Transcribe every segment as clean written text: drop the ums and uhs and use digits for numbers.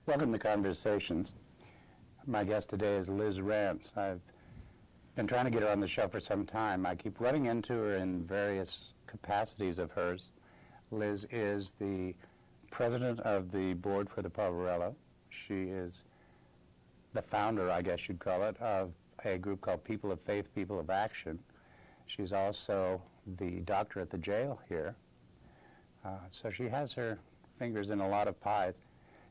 Welcome to Conversations. My guest today is Liz Rantz. I've been trying to get her on the show for some time. I keep running into her in various capacities of hers. Liz is the president of the board for the Poverello. She is the founder, I guess you'd call it, of a group called People of Faith, People of Action. She's also the doctor at the jail here. So she has her fingers in a lot of pies.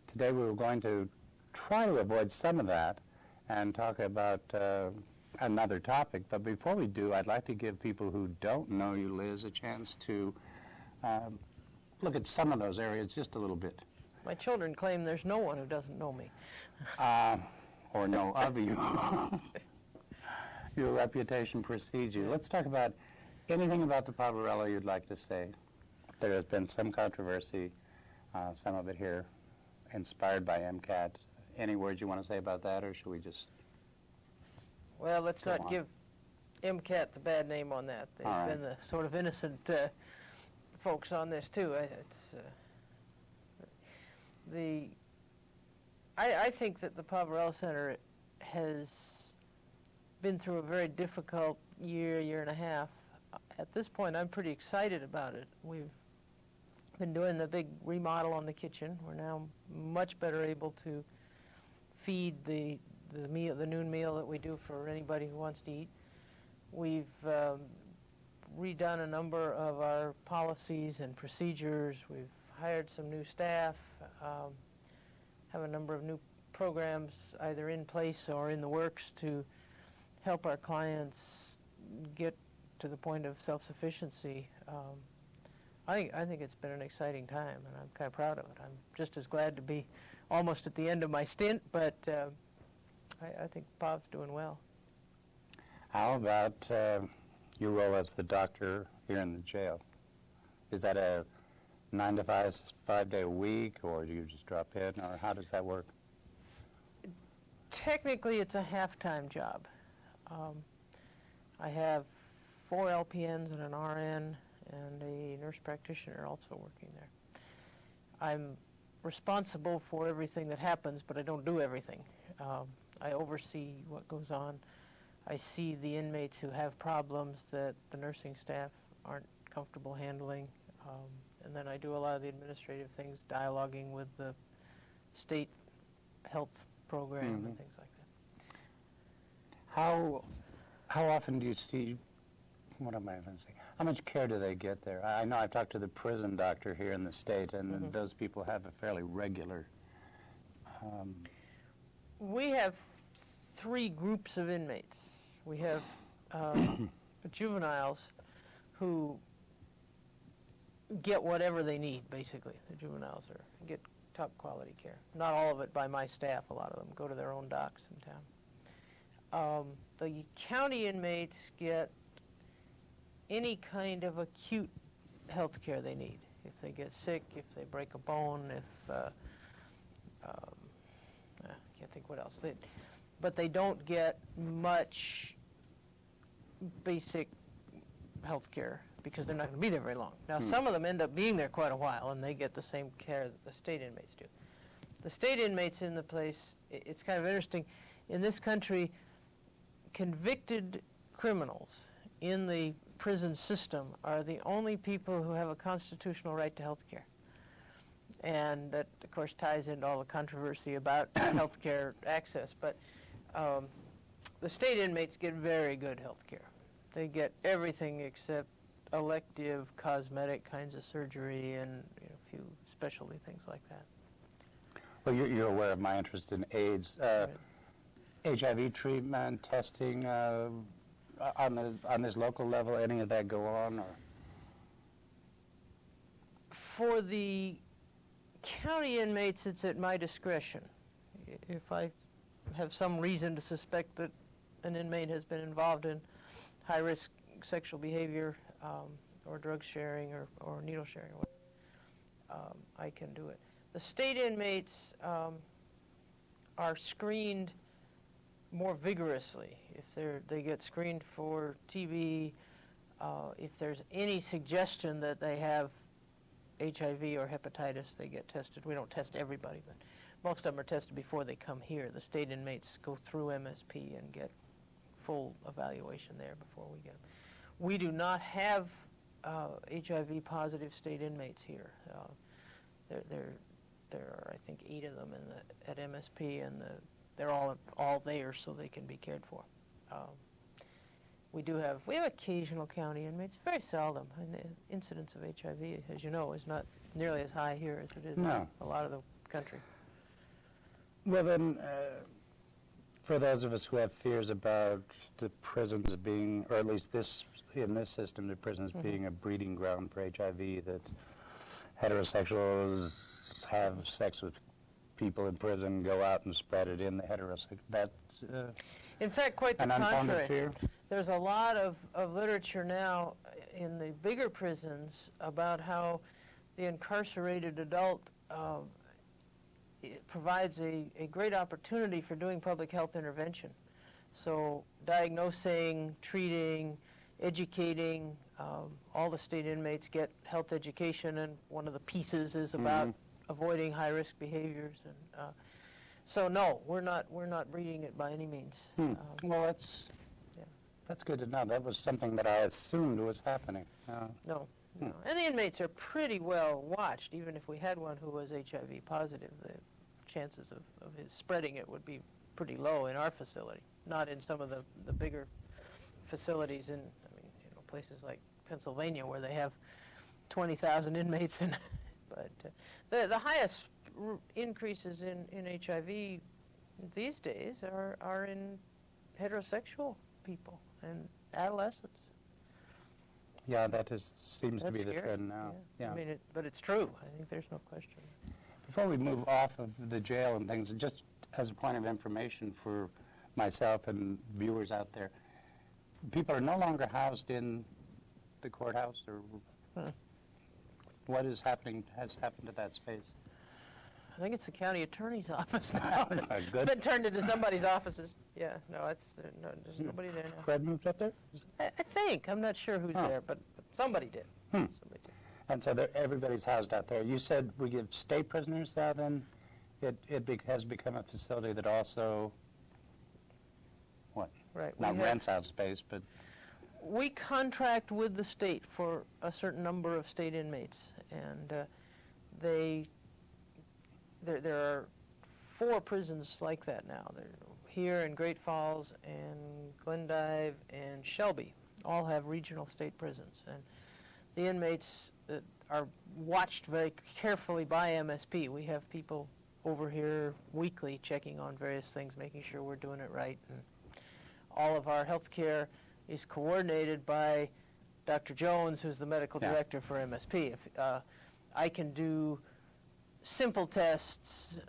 Today we were going to try to avoid some of that and talk about another topic. But before we do, I'd like to give people who don't know you, Liz, a chance to look at some of those areas just a little bit. My children claim there's no one who doesn't know me. Or know of you. Your reputation precedes you. Let's talk about anything about the Poverello you'd like to say. There has been some controversy, some of it here inspired by MCAT. Any words you want to say about that, or should we just Well, let's go not on? give MCAT the bad name on that. They've All right. been the sort of innocent folks on this, too. I think that the Poverello Center has been through a very difficult year and a half. At this point, I'm pretty excited about it. We've been doing the big remodel on the kitchen. We're now much better able to feed the noon meal that we do for anybody who wants to eat. We've redone a number of our policies and procedures. We've hired some new staff, have a number of new programs either in place or in the works to help our clients get to the point of self-sufficiency. I think it's been an exciting time, and I'm kind of proud of it. I'm just as glad to be almost at the end of my stint, but I think Bob's doing well. How about your role as the doctor here in the jail? Is that a 9 to 5, 5-day a week, or do you just drop in, or how does that work? Technically, it's a half-time job. I have 4 LPNs and an RN and a nurse practitioner also working there. I'm responsible for everything that happens, but I don't do everything. I oversee what goes on. I see the inmates who have problems that the nursing staff aren't comfortable handling, and then I do a lot of the administrative things, dialoguing with the state health program and things like that. How often do you see, what am I going to say, how much care do they get there? I know I've talked to the prison doctor here in the state, and those people have a fairly regular... We have 3 groups of inmates. We have juveniles who get whatever they need, basically. The juveniles get top quality care. Not all of it by my staff. A lot of them go to their own docs in town. The county inmates get any kind of acute health care they need. If they get sick, if they break a bone, if, I can't think what else. But they don't get much basic health care because they're not going to be there very long. Now, some of them end up being there quite a while, and they get the same care that the state inmates do. The state inmates in the place, it's kind of interesting. In this country, convicted criminals in the prison system are the only people who have a constitutional right to health care. And that, of course, ties into all the controversy about health care access. But the state inmates get very good health care. They get everything except elective, cosmetic kinds of surgery and a few specialty things like that. Well, you're aware of my interest in AIDS. HIV treatment, testing, on this local level, any of that go on? Or? For the county inmates, it's at my discretion. If I have some reason to suspect that an inmate has been involved in high-risk sexual behavior or drug sharing or needle sharing, I can do it. The state inmates are screened more vigorously. If they get screened for TB, if there's any suggestion that they have HIV or hepatitis, they get tested. We don't test everybody, but most of them are tested before they come here. The state inmates go through MSP and get full evaluation there before we get them. We do not have HIV positive state inmates here. There are, I think, 8 of them at MSP, and they're all there so they can be cared for. We have occasional county inmates, very seldom, and the incidence of HIV, as you know, is not nearly as high here as it is in a lot of the country. Well then, for those of us who have fears about the prisons being, or at least in this system, the prisons being a breeding ground for HIV, that heterosexuals have sex with people in prison, go out and spread it in the heterosexual, that's in fact, quite the an unfounded contrary. fear? There's a lot of literature now in the bigger prisons about how the incarcerated adult it provides a great opportunity for doing public health intervention. So diagnosing, treating, educating, all the state inmates get health education, and one of the pieces is about avoiding high-risk behaviors. And so no, we're not breeding it by any means. Well, that's good to know. That was something that I assumed was happening. No. No. And the inmates are pretty well watched. Even if we had one who was HIV positive, the chances of his spreading it would be pretty low in our facility, not in some of the bigger facilities in, places like Pennsylvania where they have 20,000 inmates. But the highest increases in HIV these days are in heterosexual people and adolescents. Yeah, that seems to That's be the scary. trend now. Yeah. But it's true. I think there's no question. Before we move off of the jail and things, just as a point of information for myself and viewers out there, people are no longer housed in the courthouse, or what has happened to that space? I think it's the county attorney's office now. That's not It's good. been turned into somebody's offices. Yeah, no, there's nobody there now. Fred moved up there? I think. I'm not sure who's there, but somebody did. Somebody did. And so everybody's housed out there. You said we give state prisoners out, then it has become a facility that also, Right. not rents out space, but We contract with the state for a certain number of state inmates, and there are 4 prisons like that now. They're here in Great Falls and Glendive and Shelby all have regional state prisons, and the inmates are watched very carefully by MSP. We have people over here weekly checking on various things, making sure we're doing it right, and all of our health care is coordinated by Dr. Jones, who's the medical director for MSP. If I can do simple tests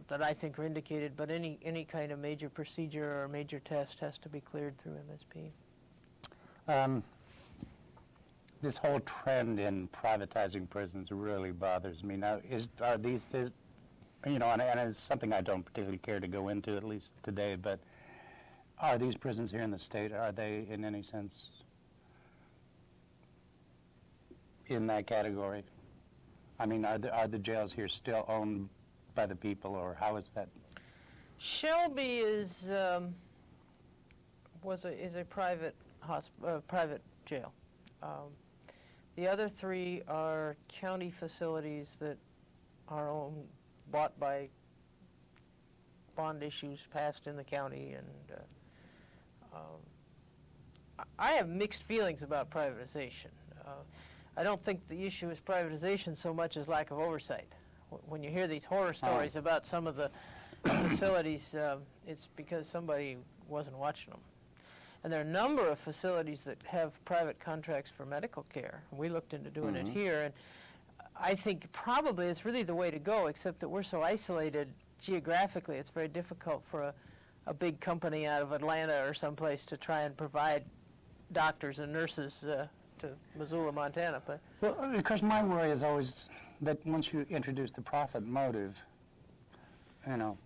that I think are indicated, but any kind of major procedure or major test has to be cleared through MSP. this whole trend in privatizing prisons really bothers me. Now, are these, and it's something I don't particularly care to go into, at least today, but are these prisons here in the state, are they in any sense in that category? I mean, are the jails here still owned by the people, or how is that? Shelby is a private private jail. The other 3 are county facilities that are bought by bond issues passed in the county, and I have mixed feelings about privatization. I don't think the issue is privatization so much as lack of oversight. When you hear these horror stories about some of the facilities, it's because somebody wasn't watching them. And there are a number of facilities that have private contracts for medical care. We looked into doing it here, and I think probably it's really the way to go, except that we're so isolated geographically. It's very difficult for a big company out of Atlanta or someplace to try and provide doctors and nurses to Missoula, Montana. But Well, of course, my worry is always that once you introduce the profit motive,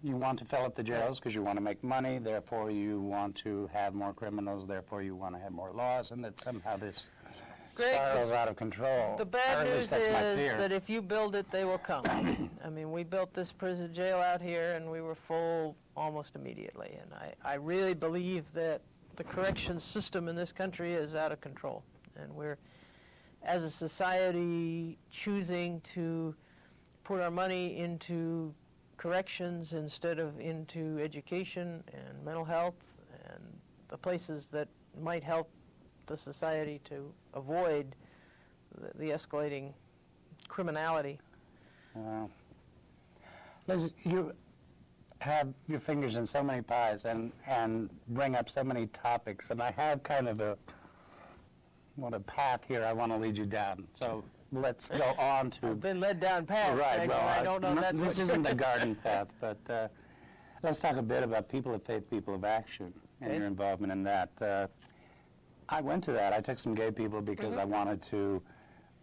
you want to fill up the jails because you want to make money, therefore you want to have more criminals, therefore you want to have more laws, and that somehow this Greg, spirals out of control. the Or bad at news least that's my is fear. that if you build it, they will come. I mean, we built this prison jail out here, and we were full almost immediately. And I really believe that the corrections system in this country is out of control. And we're, as a society, choosing to put our money into corrections instead of into education and mental health and the places that might help the society to avoid the escalating criminality. Wow. Liz, you have your fingers in so many pies and bring up so many topics, and I have kind of a path here I want to lead you down. So let's go on to... I've been led down paths, Right, Greg, well, and I don't know if that's this what- isn't the garden path, but let's talk a bit about people of faith, people of action, and Okay. your involvement in that. I went to that. I took some gay people because I wanted to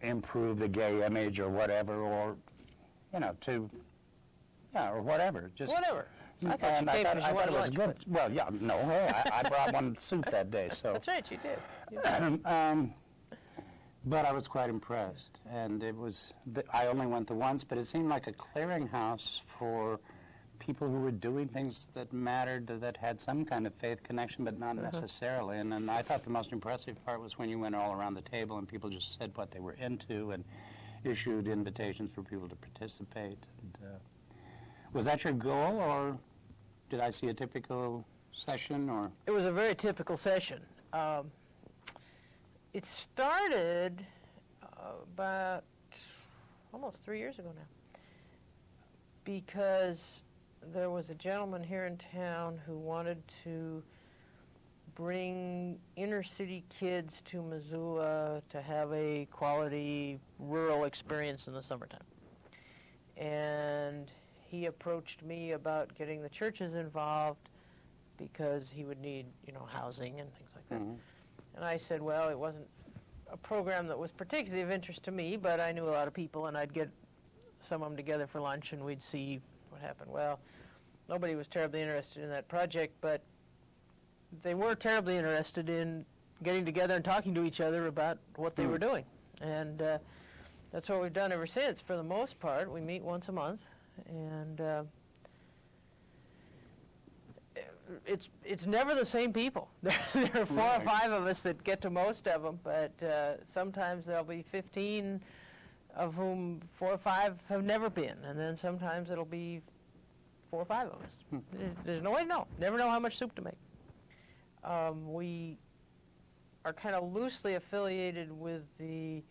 improve the gay image or whatever, or, or whatever. Just Whatever. I thought you and came because I you thought wanted it was lunch. good. Well, yeah, no, hey, I brought one soup that day, so. That's right, you did. You did. But I was quite impressed, and it was, I only went the once, but it seemed like a clearinghouse for people who were doing things that mattered, that had some kind of faith connection, but not necessarily. And then I thought the most impressive part was when you went all around the table and people just said what they were into and issued invitations for people to participate. And, was that your goal, or did I see a typical session, or? It was a very typical session. It started about almost 3 years ago now, because there was a gentleman here in town who wanted to bring inner city kids to Missoula to have a quality rural experience in the summertime. And he approached me about getting the churches involved because he would need, housing and things like that. And I said, well, it wasn't a program that was particularly of interest to me, but I knew a lot of people, and I'd get some of them together for lunch, and we'd see what happened. Well, nobody was terribly interested in that project, but they were terribly interested in getting together and talking to each other about what they were doing. And that's what we've done ever since. For the most part, we meet once a month, and it's never the same people. There are 4 or 5 of us that get to most of them, but sometimes there'll be 15 of whom 4 or 5 have never been, and then sometimes it'll be 4 or 5 of us. There's no way to know. Never know how much soup to make. We are kind of loosely affiliated with the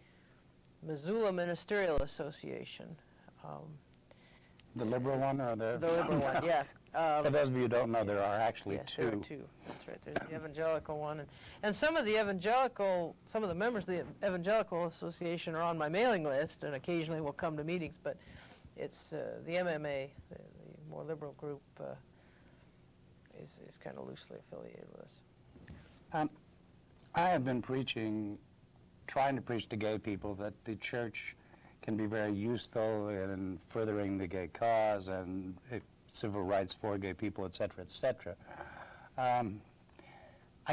Missoula Ministerial Association. The liberal one, or the... The liberal one, yeah. For those of you who don't know, there are actually Yes, 2. there are 2. That's right. There's the evangelical one, and some of the members of the Evangelical Association are on my mailing list, and occasionally will come to meetings. But it's the MMA, the more liberal group, is kind of loosely affiliated with us. I have been trying to preach to gay people that the church can be very useful in furthering the gay cause and civil rights for gay people, et cetera, et cetera. I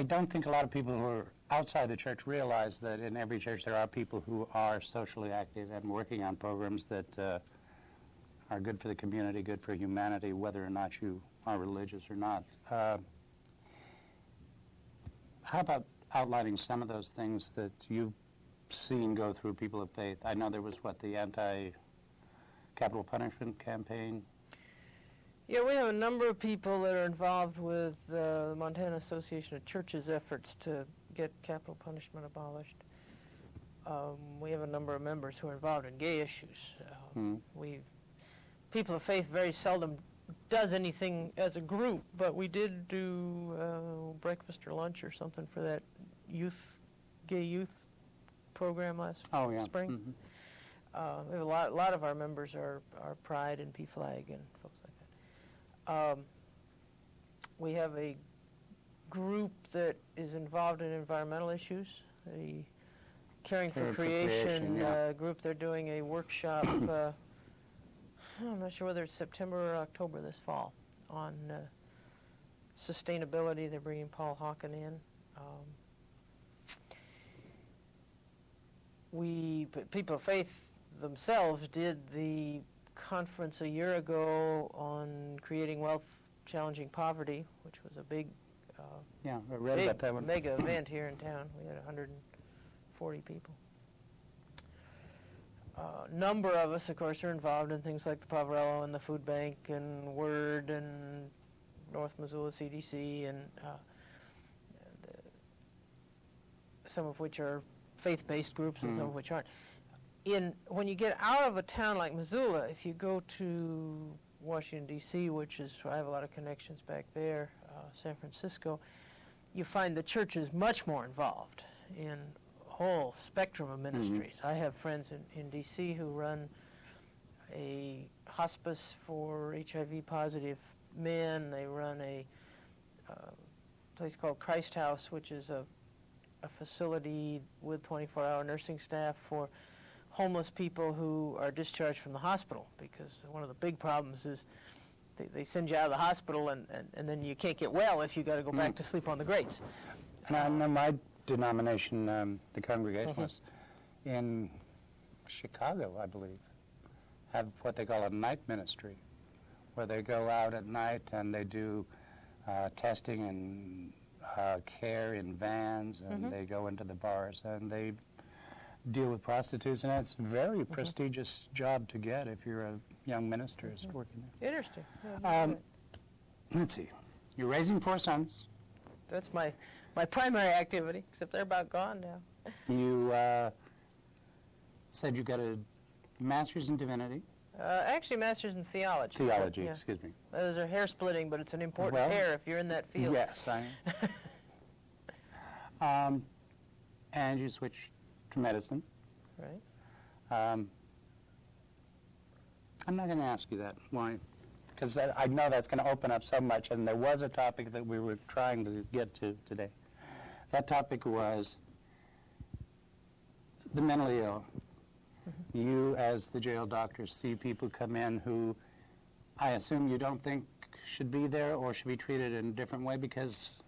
don't think a lot of people who are outside the church realize that in every church there are people who are socially active and working on programs that are good for the community, good for humanity, whether or not you are religious or not. How about outlining some of those things that you've seen go through people of faith? I know there was, the anti-capital punishment campaign? Yeah, we have a number of people that are involved with the Montana Association of Churches' efforts to get capital punishment abolished. We have a number of members who are involved in gay issues. People of faith very seldom does anything as a group, but we did do breakfast or lunch or something for that gay youth program last spring. We have a lot of our members are Pride and P-Flag and folks like that. We have a group that is involved in environmental issues, the Caring for Creation group. They're doing a workshop, I'm not sure whether it's September or October this fall, on sustainability. They're bringing Paul Hawken in. people of faith themselves did the conference a year ago on creating wealth, challenging poverty, which was a big, Yeah, I read about that one. mega event here in town. We had 140 people. A number of us, of course, are involved in things like the Poverello and the Food Bank and WORD and North Missoula CDC and some of which are faith-based groups and some of which aren't. When you get out of a town like Missoula, if you go to Washington, D.C., which is, I have a lot of connections back there, San Francisco, you find the church is much more involved in a whole spectrum of ministries. I have friends in D.C. who run a hospice for HIV-positive men. They run a place called Christ House, which is a facility with 24-hour nursing staff for homeless people who are discharged from the hospital, because one of the big problems is they send you out of the hospital and then you can't get well if you got to go back to sleep on the grates. And I know my denomination, the Congregationalists, in Chicago, I believe, have what they call a night ministry, where they go out at night and they do testing and care in vans, and they go into the bars and they deal with prostitutes, and it's a very prestigious job to get if you're a young minister who's working there. Interesting. Yeah, Let's see. You're raising 4 sons. that's my primary activity, except they're about gone now. You said you got a master's in divinity. Actually, master's in theology. Theology, Yeah. excuse me. Those are hair splitting, but it's an important Well, hair if you're in that field. Yes, I am. And you switched to medicine. Right. I'm not going to ask you that. Why? Because I know that's going to open up so much, and there was a topic that we were trying to get to today. That topic was the mentally ill. You, as the jail doctor, see people come in who I assume you don't think should be there or should be treated in a different way because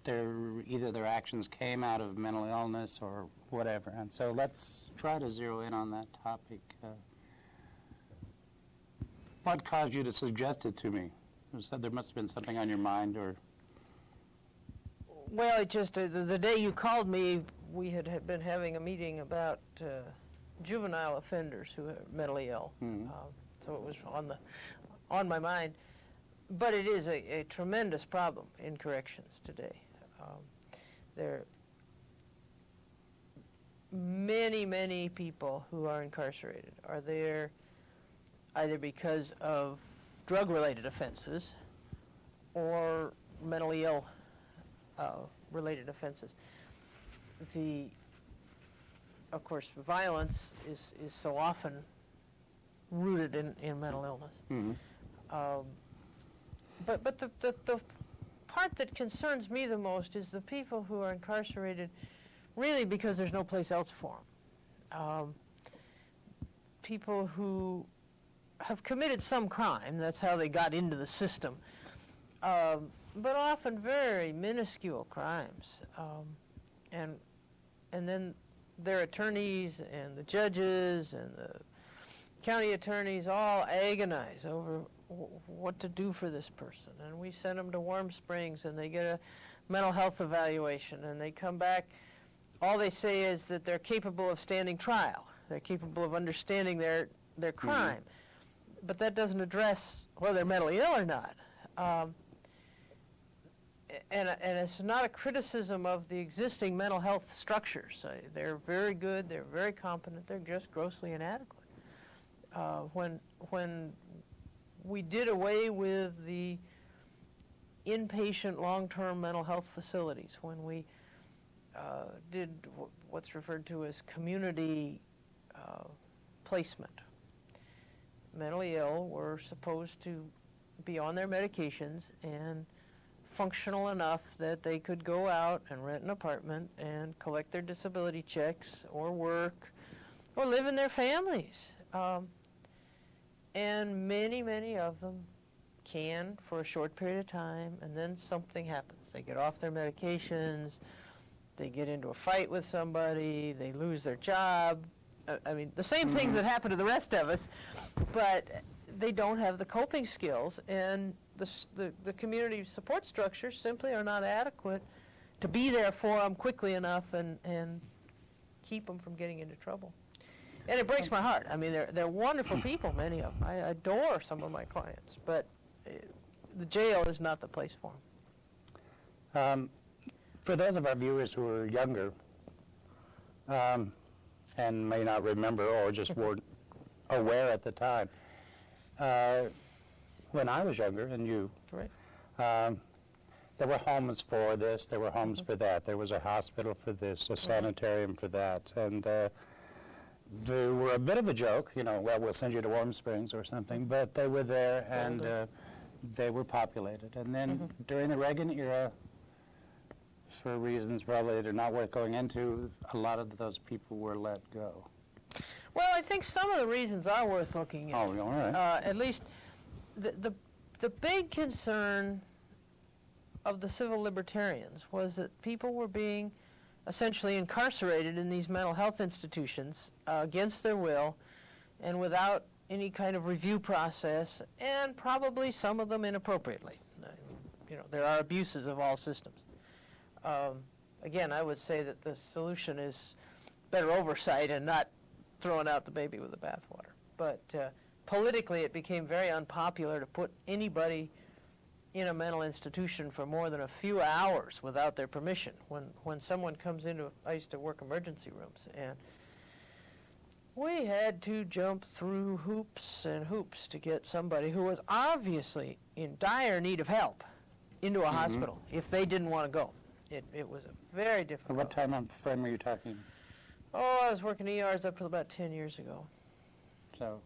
either their actions came out of mental illness or whatever. And so let's try to zero in on that topic. What caused you to suggest it to me? There must have been something on your mind, or... Well, it just, the day you called me, we had been having a meeting about juvenile offenders who are mentally ill. So it was on my mind. But it is a tremendous problem in corrections today. There are many, many people who are incarcerated are there either because of drug-related offenses or mentally ill related offenses. Of course, violence is so often rooted in mental illness. But the part that concerns me the most is the people who are incarcerated really because there's no place else for them. People who have committed some crime, that's how they got into the system, but often very minuscule crimes. And then their attorneys and the judges and the county attorneys all agonize over what to do for this person. And we send them to Warm Springs and they get a mental health evaluation and they come back. All they say is that they're capable of standing trial. They're capable of understanding their crime. But that doesn't address whether they're mentally ill or not. And it's not a criticism of the existing mental health structures. They're very good, they're very competent, they're just grossly inadequate. When we did away with the inpatient long-term mental health facilities, when we did what's referred to as community placement, mentally ill were supposed to be on their medications and functional enough that they could go out and rent an apartment and collect their disability checks or work or live in their families. And many, many of them can for a short period of time, and then something happens. They get off their medications, they get into a fight with somebody, they lose their job. I mean, the same things that happen to the rest of us, but they don't have the coping skills, and the community support structures simply are not adequate to be there for them quickly enough and keep them from getting into trouble. And it breaks my heart. I mean, they're wonderful people, many of them. I adore some of my clients, but the jail is not the place for them. For those of our viewers who are younger and may not remember or just weren't aware at the time, when I was younger, and you, Right. there were homes for this, there were homes for that. There was a hospital for this, a sanitarium for that, and they were a bit of a joke, you know, well, we'll send you to Warm Springs or something, but they were there, and they were populated. And then during the Reagan era, for reasons probably they're not worth going into, a lot of those people were let go. Well, I think some of the reasons are worth looking at. Oh, all right. At least the big concern of the civil libertarians was that people were being essentially incarcerated in these mental health institutions against their will and without any kind of review process, and probably some of them inappropriately. I mean, you know, there are abuses of all systems. Again, I would say that the solution is better oversight and not throwing out the baby with the bathwater. But politically, it became very unpopular to put anybody in a mental institution for more than a few hours without their permission. When someone comes into, I used to work emergency rooms, and we had to jump through hoops and hoops to get somebody who was obviously in dire need of help into a hospital if they didn't want to go. It was a very difficult. What time frame are you talking? Oh, I was working ERs up to about 10 years ago. So,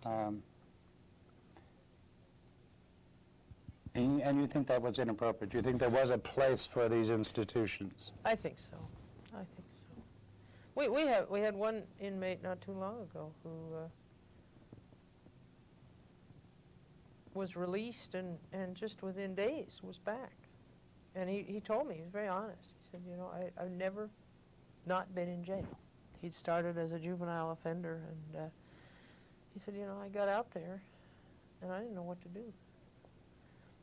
19. and you think that was inappropriate? Do you think there was a place for these institutions? I think so. I think so. We had one inmate not too long ago who was released and just within days was back. And he told me, he was very honest. He said, you know, I've never not been in jail. He'd started as a juvenile offender, and he said, you know, I got out there and I didn't know what to do.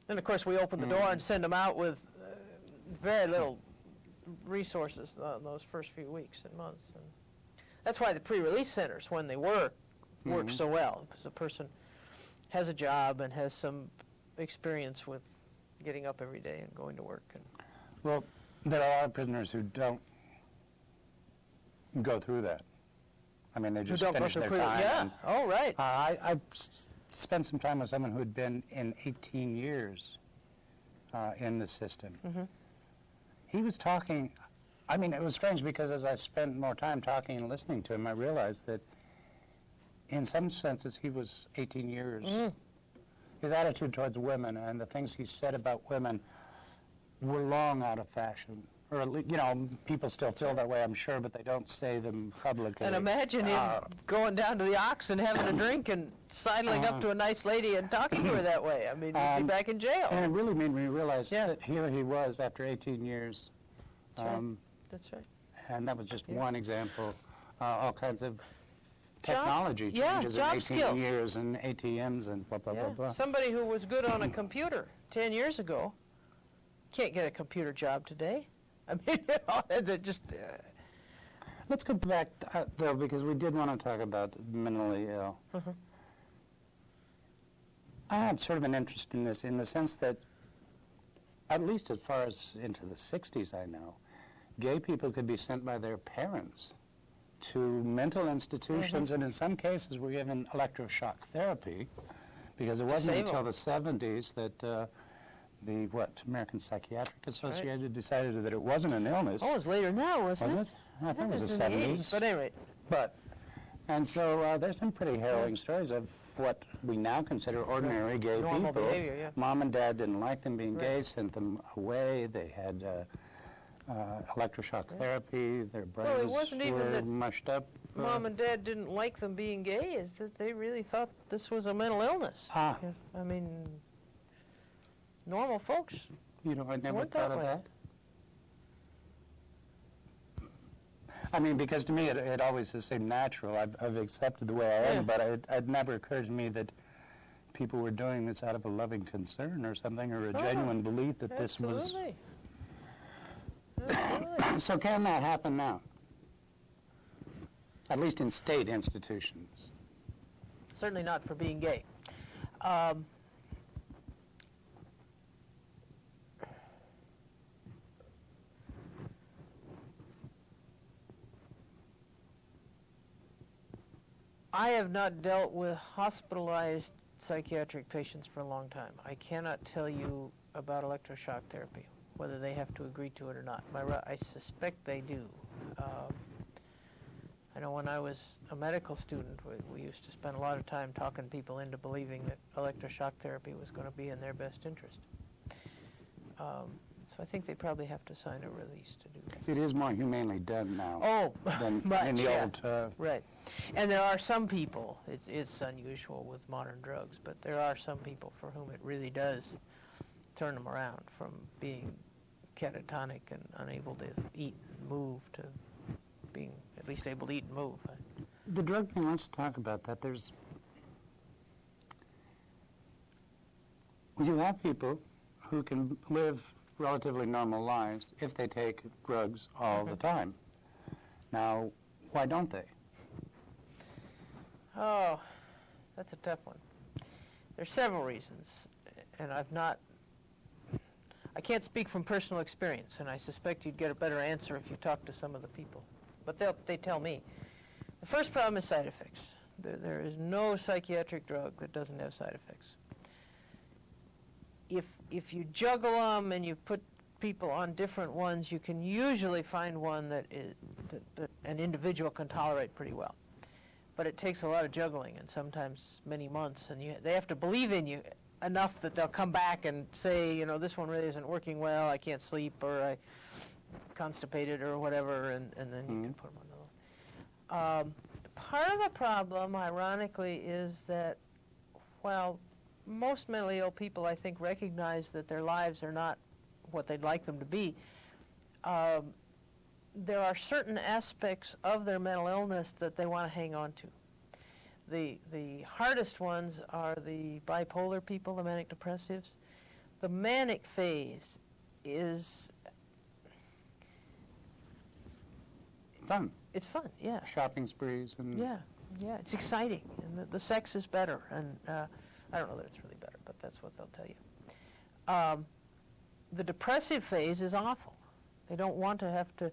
And of course we opened the door and sent him out with very little resources those first few weeks and months. And that's why the pre-release centers, when they work so well, because the person has a job and has some experience with getting up every day and going to work. And Well, there are a lot of prisoners who don't go through that. I mean, they just finish their time. Yeah. and, Oh, right. I spent some time with someone who had been in 18 years in the system. He was talking, I mean, it was strange because as I spent more time talking and listening to him, I realized that in some senses he was 18 years. His attitude towards women and the things he said about women were long out of fashion. Or, you know, people still feel that way, I'm sure, but they don't say them publicly. And imagine him going down to the Ox and having a drink and sidling up to a nice lady and talking to her that way. I mean, he'd be back in jail. And it really made me realize that here he was after 18 years. That's right. That's right. And that was just one example. All kinds of technology yeah, changes job in 18 skills. years and ATMs and blah, blah, blah, blah. Somebody who was good on a computer 10 years ago can't get a computer job today. I mean, you know, they're just... Let's go back, though, because we did want to talk about mentally ill. I had sort of an interest in this in the sense that, at least as far as into the 60s, I know, gay people could be sent by their parents to mental institutions, and in some cases were given electroshock therapy, because it wasn't until the 70s that the American Psychiatric Association decided that it wasn't an illness. Oh, it was later than that, wasn't it? Was it? I think it was the in 70s. But anyway. And so there's some pretty harrowing stories of what we now consider ordinary gay Normal people. behavior, yeah. Mom and dad didn't like them being gay, sent them away. They had electroshock therapy. Their brains wasn't even were that mushed up. Mom and Dad didn't like them being gay, is that they really thought this was a mental illness. I mean, normal folks You know, I never Went thought that of way. that. I mean, because to me, it always has seemed natural. I've accepted the way I Yeah. am, but it never occurred to me that people were doing this out of a loving concern or something, or a Oh, genuine belief that this was... Absolutely. Absolutely. So can that happen now? At least in state institutions. Certainly not for being gay. I have not dealt with hospitalized psychiatric patients for a long time. I cannot tell you about electroshock therapy, whether they have to agree to it or not. I suspect they do. I know when I was a medical student, we used to spend a lot of time talking people into believing that electroshock therapy was going to be in their best interest. So I think they probably have to sign a release to do that. It is more humanely done now Oh, than much, in the yeah. old... Right. And there are some people, it's unusual with modern drugs, but there are some people for whom it really does turn them around from being catatonic and unable to eat and move to being at least able to eat and move. The drug thing, let's talk about that. You have people who can live relatively normal lives if they take drugs all the time. Now, why don't they? Oh, that's a tough one. There's several reasons, and I can't speak from personal experience, and I suspect you'd get a better answer if you talk to some of the people. But they tell me. The first problem is side effects. There is no psychiatric drug that doesn't have side effects. If you juggle them and you put people on different ones, you can usually find one that an individual can tolerate pretty well. But it takes a lot of juggling, and sometimes many months, and they have to believe in you enough that they'll come back and say, you know, this one really isn't working well, I can't sleep, or I'm constipated, or whatever, and then you can put them on the list. Part of the problem, ironically, is that while most mentally ill people, I think, recognize that their lives are not what they'd like them to be, there are certain aspects of their mental illness that they want to hang on to. The hardest ones are the bipolar people, the manic depressives. The manic phase is... Fun. It's fun, yeah. Shopping sprees and... Yeah, it's exciting, and the sex is better, and I don't know that it's really better, but that's what they'll tell you. The depressive phase is awful. They don't want to have to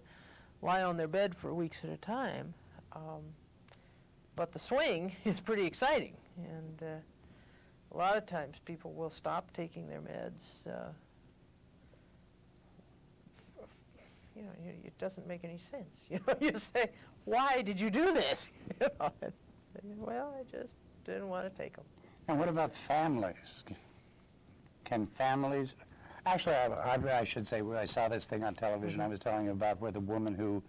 lie on their bed for weeks at a time, but the swing is pretty exciting, and a lot of times people will stop taking their meds. You know, it doesn't make any sense. You know, you say, "Why did you do this?" You know, well, I just didn't want to take them. And what about families? Can families... Actually, I should say, I saw this thing on television I was telling you about, where the woman who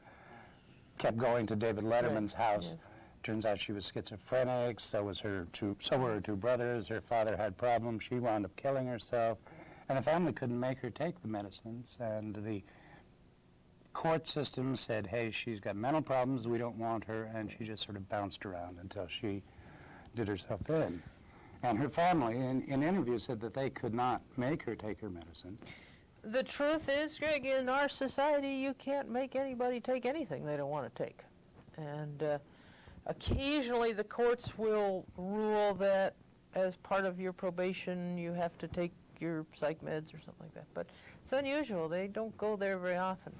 kept going to David Letterman's house, turns out she was schizophrenic, so were her two brothers, her father had problems, she wound up killing herself, and the family couldn't make her take the medicines, and the court system said, hey, she's got mental problems, we don't want her, and she just sort of bounced around until she did herself in. And her family, in interviews, said that they could not make her take her medicine. The truth is, Greg, in our society, you can't make anybody take anything they don't want to take. And occasionally the courts will rule that as part of your probation, you have to take your psych meds or something like that. But it's unusual. They don't go there very often.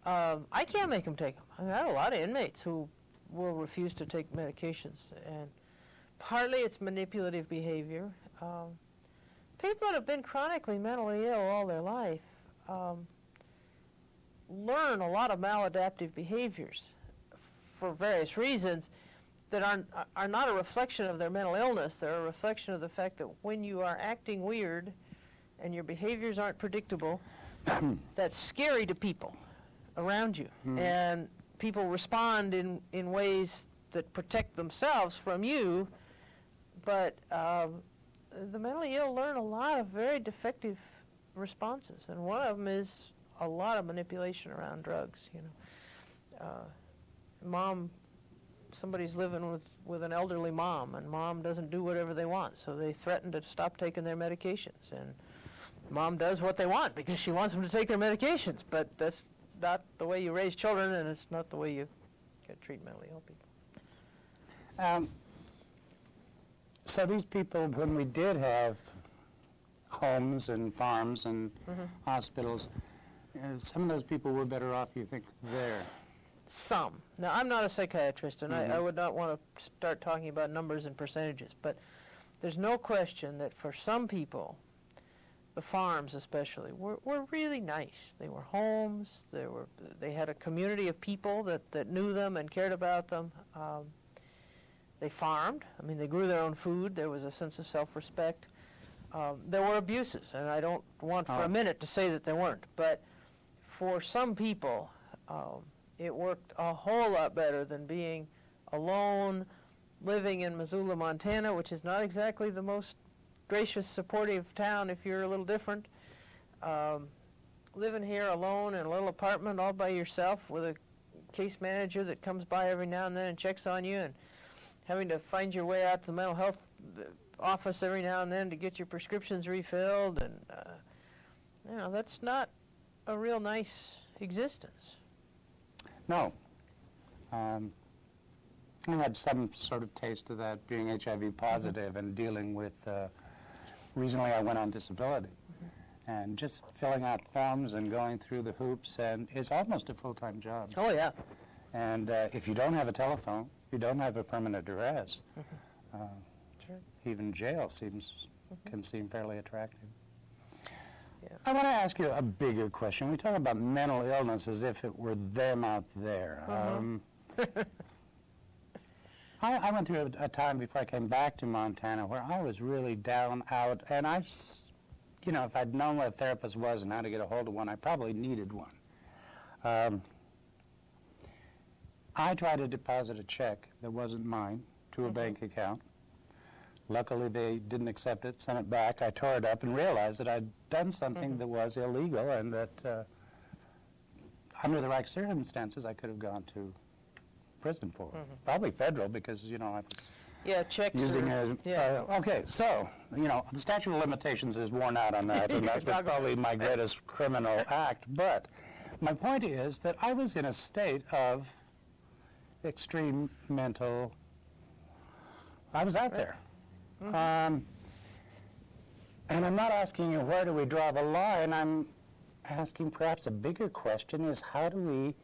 I can't make them take them. I mean, I have a lot of inmates who will refuse to take medications, and partly it's manipulative behavior. People that have been chronically mentally ill all their life learn a lot of maladaptive behaviors for various reasons that are not a reflection of their mental illness. They're a reflection of the fact that when you are acting weird and your behaviors aren't predictable, that's scary to people around you. And people respond in ways that protect themselves from you, but the mentally ill learn a lot of very defective responses, and one of them is a lot of manipulation around drugs. Somebody's living with an elderly mom, and mom doesn't do whatever they want, so they threaten to stop taking their medications, and mom does what they want because she wants them to take their medications, but that's not the way you raise children, and it's not the way you treat mentally ill people. So these people, when we did have homes and farms and hospitals, some of those people were better off, you think, there? Some. Now, I'm not a psychiatrist, and I would not want to start talking about numbers and percentages, but there's no question that for some people, the farms especially, were really nice. They were homes. They had a community of people that knew them and cared about them. They farmed. I mean, they grew their own food. There was a sense of self-respect. There were abuses, and I don't want for a minute to say that there weren't, but for some people, it worked a whole lot better than being alone, living in Missoula, Montana, which is not exactly the most gracious, supportive town if you're a little different. Living here alone in a little apartment all by yourself with a case manager that comes by every now and then and checks on you, and having to find your way out to the mental health office every now and then to get your prescriptions refilled, and that's not a real nice existence. No. I had some sort of taste of that being HIV positive and dealing with, recently I went on disability. And just filling out forms and going through the hoops and is almost a full-time job. Oh, yeah. And if you don't have a telephone, if you don't have a permanent address, Sure. even jail can seem fairly attractive. Yeah. I want to ask you a bigger question. We talk about mental illness as if it were them out there. I went through a time before I came back to Montana where I was really down, out, and if I'd known what a therapist was and how to get a hold of one, I probably needed one. I tried to deposit a check that wasn't mine to a bank account. Luckily, they didn't accept it, sent it back. I tore it up and realized that I'd done something that was illegal and that under the right circumstances, I could have gone to prison for. Probably federal because, I was checks using are, okay, so, the statute of limitations is worn out on that, and that was probably my greatest criminal act. But my point is that I was in a state of extreme mental, I was out there. And I'm not asking you where do we draw the line, I'm asking perhaps a bigger question is how do we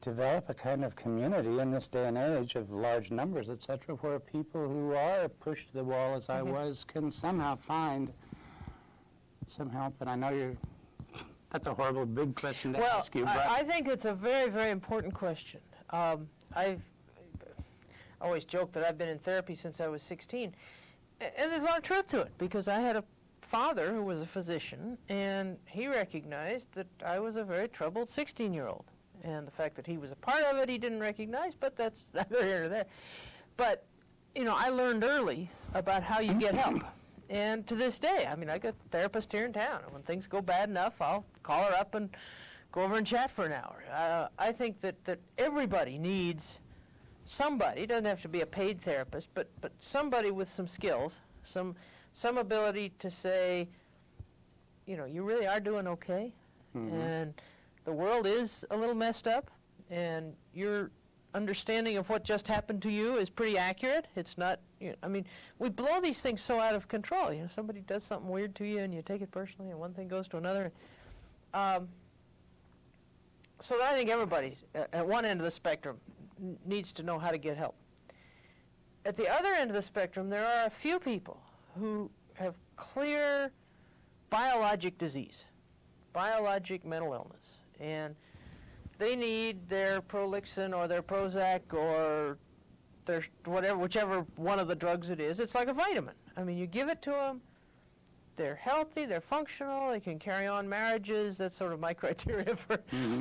develop a kind of community in this day and age of large numbers, et cetera, where people who are pushed to the wall as I was can somehow find some help. And I know that's a horrible big question to ask you. But I think it's a very, very important question. I've always joked that I've been in therapy since I was 16. And there's a lot of truth to it, because I had a father who was a physician, and he recognized that I was a very troubled 16-year-old. And the fact that he was a part of it, he didn't recognize, but that's neither here nor there. But, I learned early about how you get help. And to this day, I got a therapist here in town. When things go bad enough, I'll call her up and go over and chat for an hour. I think that everybody needs somebody, it doesn't have to be a paid therapist, but somebody with some skills, some ability to say, you really are doing okay, and the world is a little messed up, and your understanding of what just happened to you is pretty accurate. It's not, we blow these things so out of control. Somebody does something weird to you, and you take it personally, and one thing goes to another. So I think everybody at one end of the spectrum needs to know how to get help. At the other end of the spectrum, there are a few people who have clear biologic disease, biologic mental illness, and they need their Prolixin or their Prozac or their whichever one of the drugs it is. It's like a vitamin. You give it to them, they're healthy, they're functional, they can carry on marriages. That's sort of my criteria for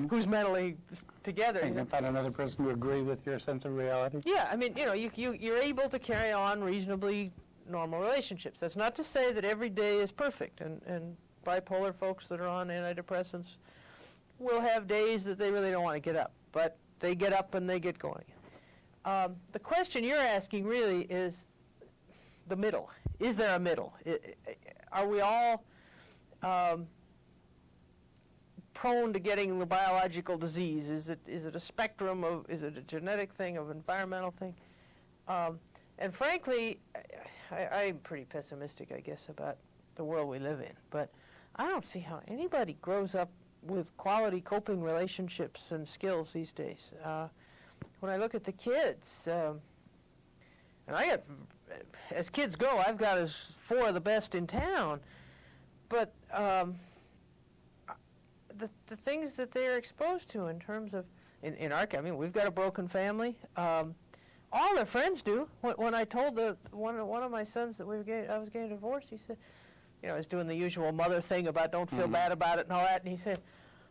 who's mentally together. you can find another person to agree with your sense of reality. Yeah, you're able to carry on reasonably normal relationships. That's not to say that every day is perfect, and bipolar folks that are on antidepressants will have days that they really don't want to get up, but they get up and they get going. The question you're asking really is the middle. Is there a middle? Are we all prone to getting the biological disease? Is it a spectrum of, is it a genetic thing, of environmental thing? And frankly, I'm pretty pessimistic, I guess, about the world we live in. But I don't see how anybody grows up with quality coping relationships and skills these days. When I look at the kids, and I got, as kids go, I've got as 4 of the best in town, but the things that they're exposed to in terms of, in our, I mean, we've got a broken family. All their friends do. When I told one of my sons that I was getting a divorce, he said, you know, I was doing the usual mother thing about don't feel bad about it and all that, and he said,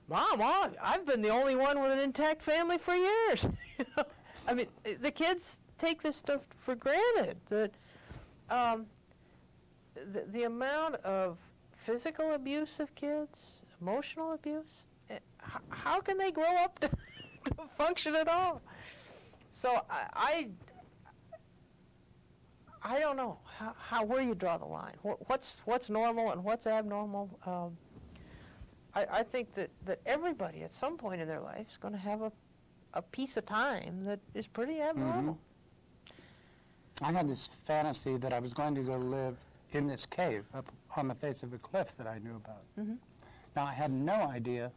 Mom, I've been the only one with an intact family for years. You know? I mean, the kids take this stuff for granted. That the amount of physical abuse of kids, emotional abuse, how can they grow up to function at all? So I don't know where you draw the line. What's normal and what's abnormal? I think that everybody at some point in their life is going to have a piece of time that is pretty abnormal. I had this fantasy that I was going to go live in this cave up on the face of a cliff that I knew about. Now, I had no idea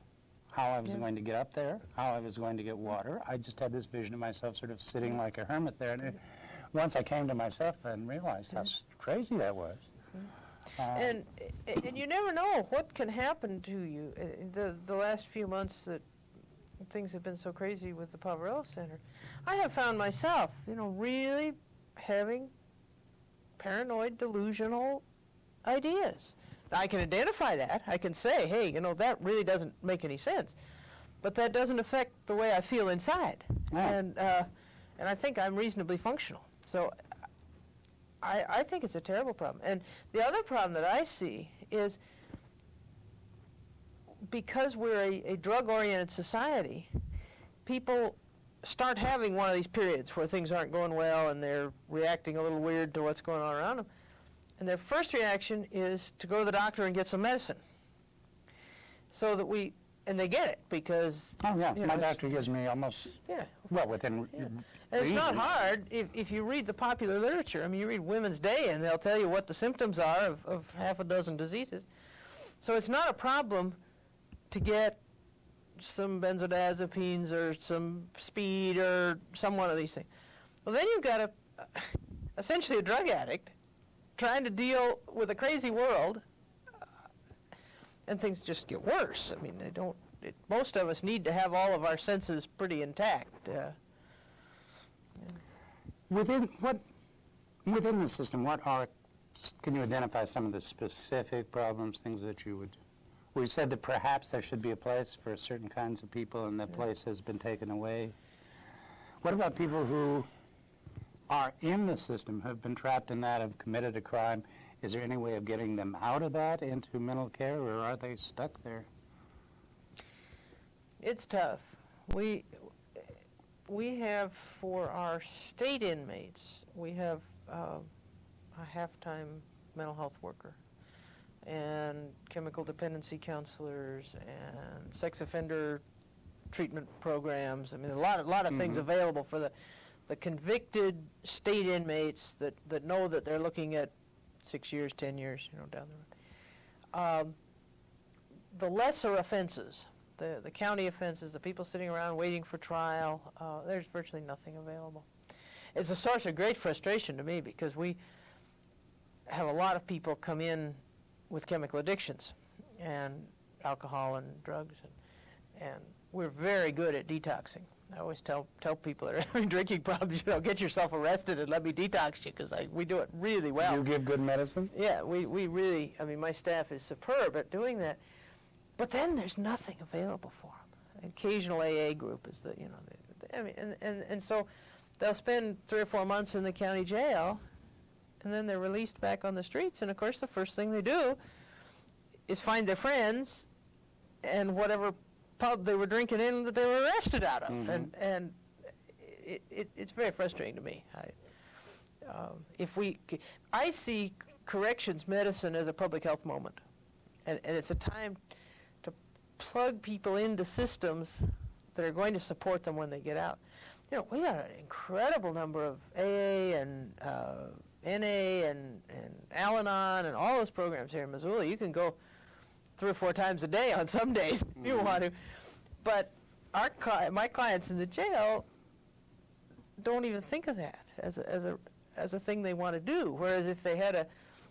how I was going to get up there, how I was going to get water. I just had this vision of myself sort of sitting like a hermit there. And once I came to myself and realized how crazy that was. And you never know what can happen to you. The last few months that things have been so crazy with the Poverello Center, I have found myself, you know, really having paranoid, delusional ideas. I can identify that. I can say, hey, you know, that really doesn't make any sense. But that doesn't affect the way I feel inside. And I think I'm reasonably functional. So I think it's a terrible problem. And the other problem that I see is because we're a drug-oriented society, people start having one of these periods where things aren't going well and they're reacting a little weird to what's going on around them. And their first reaction is to go to the doctor and get some medicine. So that and they get it because... Oh, yeah, my doctor gives me almost, well, within And it's not hard if you read the popular literature. I mean, you read Women's Day and they'll tell you what the symptoms are of half a dozen diseases. So it's not a problem to get some benzodiazepines or some speed or some one of these things. Well, then you've got essentially a drug addict trying to deal with a crazy world, and things just get worse. I mean, most of us need to have all of our senses pretty intact. Within the system, can you identify some of the specific problems, things that you would... We said that perhaps there should be a place for certain kinds of people and that place has been taken away. What about people who are in the system, have been trapped in that, have committed a crime? Is there any way of getting them out of that into mental care, or are they stuck there? It's tough. We have, for our state inmates, we have a half-time mental health worker and chemical dependency counselors and sex offender treatment programs. I mean, a lot of things available for the convicted state inmates that know that they're looking at 6 years, 10 years, you know, down the road. The lesser offenses, the county offenses, the people sitting around waiting for trial, there's virtually nothing available. It's a source of great frustration to me because we have a lot of people come in with chemical addictions and alcohol and drugs, and we're very good at detoxing. I always tell people that are having drinking problems, you know, get yourself arrested and let me detox you, because we do it really well. You give good medicine? Yeah, we really, I mean, my staff is superb at doing that. But then there's nothing available for them. Occasional AA group is the, you know, I mean, and so they'll spend 3 or 4 months in the county jail, and then they're released back on the streets, and of course the first thing they do is find their friends and whatever pub they were drinking in that they were arrested out of. And it's very frustrating to me. I see corrections medicine as a public health moment, and it's a time to plug people into systems that are going to support them when they get out. You know, we got an incredible number of AA and NA and Al-Anon and all those programs here in Missoula. You can go 3 or 4 times a day on some days if you want to. But my clients in the jail don't even think of that as a thing they want to do. Whereas if they had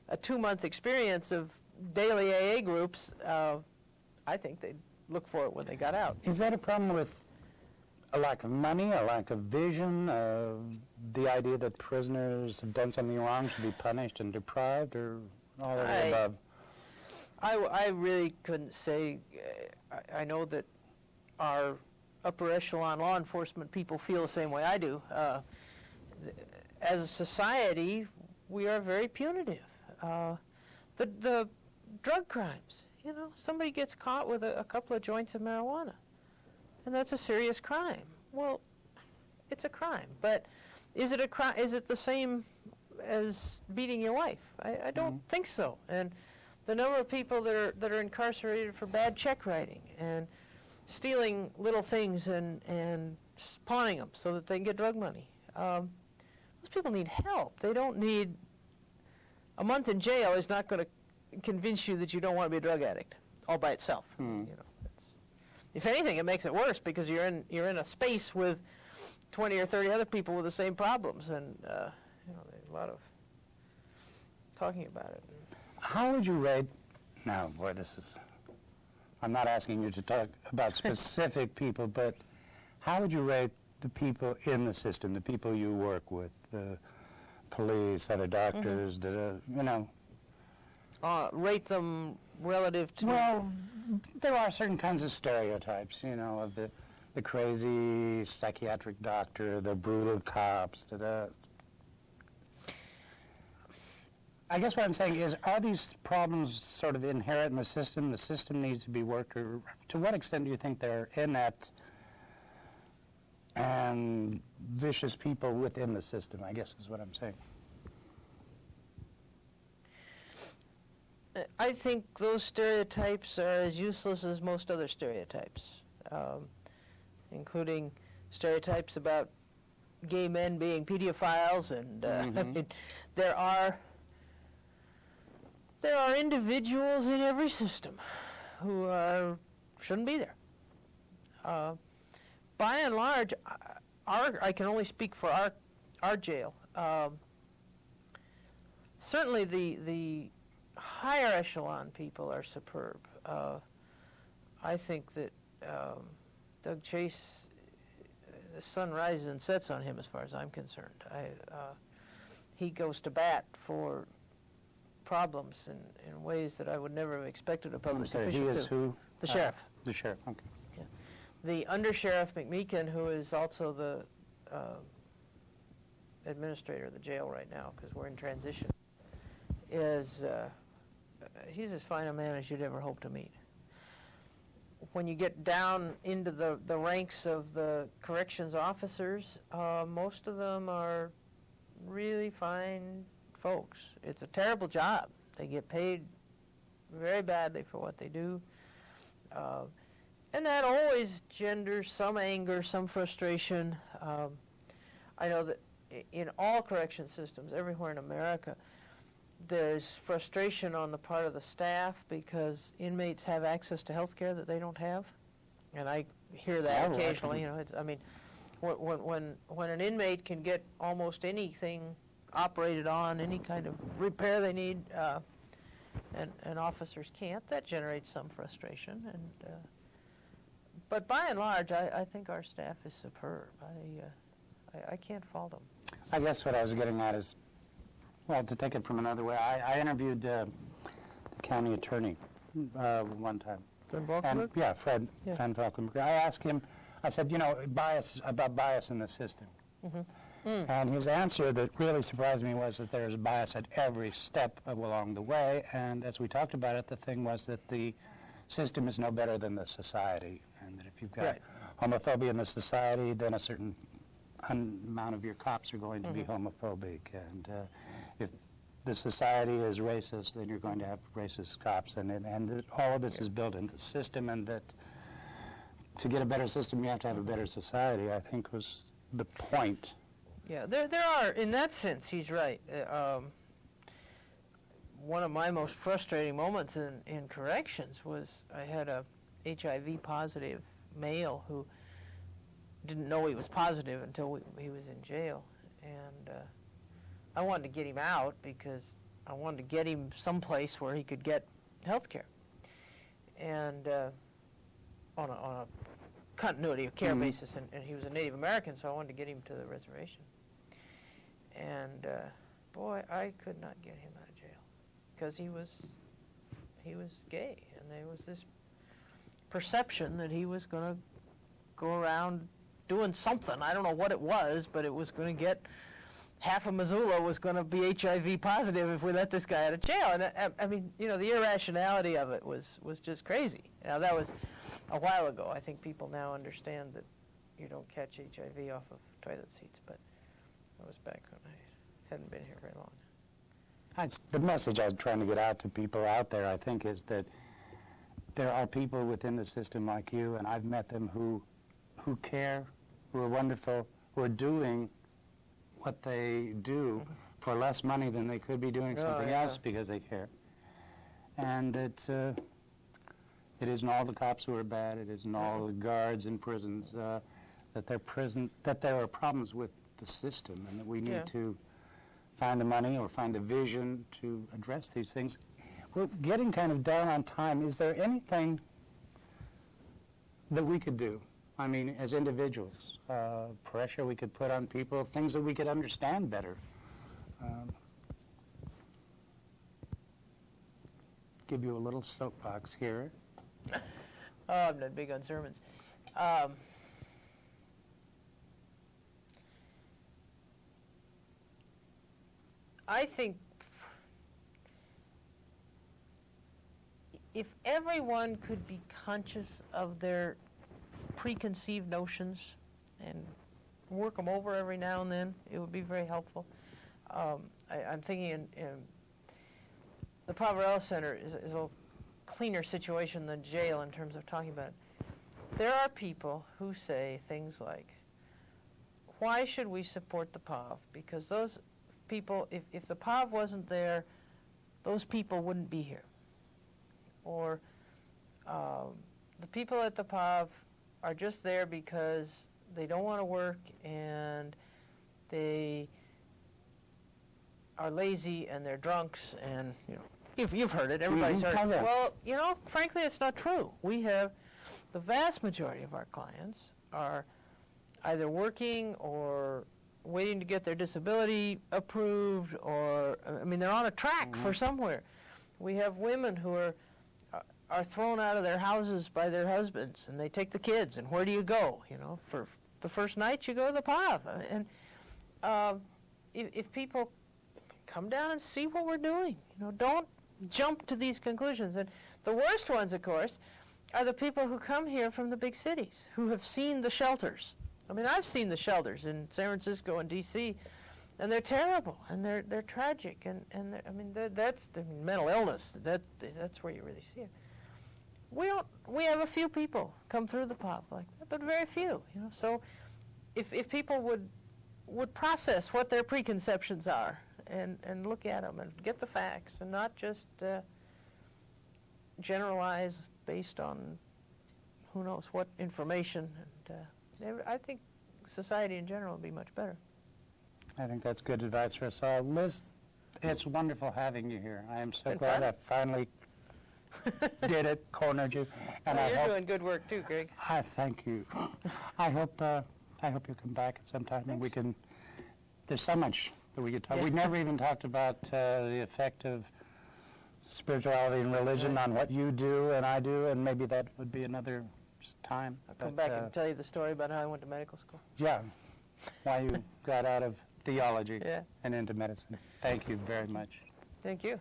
a 2-month experience of daily AA groups, I think they'd look for it when they got out. Is that a problem with a lack of money, a lack of vision, the idea that prisoners have done something wrong should be punished and deprived, or all of the above? I really couldn't say. I know that our upper echelon law enforcement people feel the same way I do. As a society, we are very punitive. The drug crimes, you know, somebody gets caught with a couple of joints of marijuana, and that's a serious crime. Well, it's a crime, but is it a crime? Is it the same as beating your wife? I don't think so. And the number of people that are incarcerated for bad check writing and stealing little things and pawning them so that they can get drug money. Those people need help. They don't need a month in jail is not going to convince you that you don't want to be a drug addict all by itself. You know, if anything, it makes it worse because you're in a space with 20 or 30 other people with the same problems, and you know, there's a lot of talking about it. How would you rate? Now, boy, I'm not asking you to talk about specific people, but how would you rate the people in the system, the people you work with, the police, other doctors, you know? Rate them relative to... Well, there are certain kinds of stereotypes, you know, of the crazy psychiatric doctor, the brutal cops, I guess what I'm saying is, are these problems sort of inherent in the system? The system needs to be worked, or to what extent do you think they're inept and vicious people within the system, I guess is what I'm saying. I think those stereotypes are as useless as most other stereotypes, including stereotypes about gay men being pedophiles, and I mean, there are individuals in every system who shouldn't be there. By and large, I can only speak for our jail. Certainly, the higher echelon people are superb. I think that Doug Chase, the sun rises and sets on him as far as I'm concerned. He goes to bat for problems in ways that I would never have expected a public official to. He is who? The sheriff. The sheriff, okay. Yeah. The undersheriff McMeekin, who is also the administrator of the jail right now, because we're in transition, is he's as fine a man as you'd ever hope to meet. When you get down into the ranks of the corrections officers, most of them are really fine folks. It's a terrible job. They get paid very badly for what they do. And that always genders some anger, some frustration. I know that in all correction systems, everywhere in America, there's frustration on the part of the staff because inmates have access to health care that they don't have. And I hear that occasionally. You know, I mean, when an inmate can get almost anything operated on, any kind of repair they need, and officers can't, that generates some frustration. And but by and large, I think our staff is superb. I can't fault them. I guess what I was getting at is, well, to take it from another way, I interviewed the county attorney one time. Van Valkenburg? Yeah, Fred Van Valkenburg. I asked him, I said, you know, bias in the system. And his answer that really surprised me was that there's bias at every step along the way, and as we talked about it, the thing was that the system is no better than the society, and that if you've got Right. homophobia in the society, then a certain amount of your cops are going to be homophobic, and if the society is racist, then you're going to have racist cops, and that all of this is built into the system, and that to get a better system, you have to have a better society, I think was the point. Yeah, there are, in that sense, he's right. One of my most frustrating moments in corrections was I had a HIV positive male who didn't know he was positive until he was in jail. And I wanted to get him out because I wanted to get him someplace where he could get health care. And on a continuity of care basis, and he was a Native American, so I wanted to get him to the reservation. And boy, I could not get him out of jail because he was gay, and there was this perception that he was going to go around doing something. I don't know what it was, but it was going to get half of Missoula was going to be HIV positive if we let this guy out of jail. And I mean, you know, the irrationality of it was just crazy. Now that was a while ago. I think people now understand that you don't catch HIV off of toilet seats, but that was back when I hadn't been here very long. The message I was trying to get out to people out there, I think, is that there are people within the system like you, and I've met them who care, who are wonderful, who are doing what they do for less money than they could be doing something else because they care. And it isn't all the cops who are bad, it isn't all the guards in prisons, that there are problems with the system, and that we need to find the money or find the vision to address these things. We're getting kind of down on time. Is there anything that we could do? I mean, as individuals, pressure we could put on people, things that we could understand better. Give you a little soapbox here. Oh, I'm not big on sermons. I think if everyone could be conscious of their preconceived notions and work them over every now and then, it would be very helpful. I'm thinking in the Poverello Center is a cleaner situation than jail in terms of talking about it. There are people who say things like, why should we support the POV? Because those people, if the POV wasn't there, those people wouldn't be here. Or the people at the POV are just there because they don't want to work and they are lazy and they're drunks, and you know, you've heard it, everybody's heard it. Well, you know, frankly, it's not true. We have, the vast majority of our clients are either working or waiting to get their disability approved, or, I mean, they're on a track for somewhere. We have women who are thrown out of their houses by their husbands, and they take the kids, and where do you go? You know, for the first night, you go to the POV. And if people come down and see what we're doing, you know, don't jump to these conclusions. And the worst ones, of course, are the people who come here from the big cities, who have seen the shelters. I mean, I've seen the shelters in San Francisco and D.C., and they're terrible, and they're tragic, and I mean, that's the mental illness. That's where you really see it. We have a few people come through the POV like that, but very few, you know. So if people would process what their preconceptions are and look at them and get the facts and not just generalize based on who knows what information, and I think society in general would be much better. I think that's good advice for us all. Liz, it's wonderful having you here. I am so Been glad fun. I finally did it, cornered you. And Well, I you're hope, doing good work too, Greg. I thank you. I hope you'll come back at some time and we can, there's so much that we could talk. Yeah. We never even talked about the effect of spirituality and religion on what you do and I do, and maybe that would be another time. I'll come back and tell you the story about how I went to medical school. Yeah, why you got out of theology Yeah. and into medicine. Thank you very much. Thank you.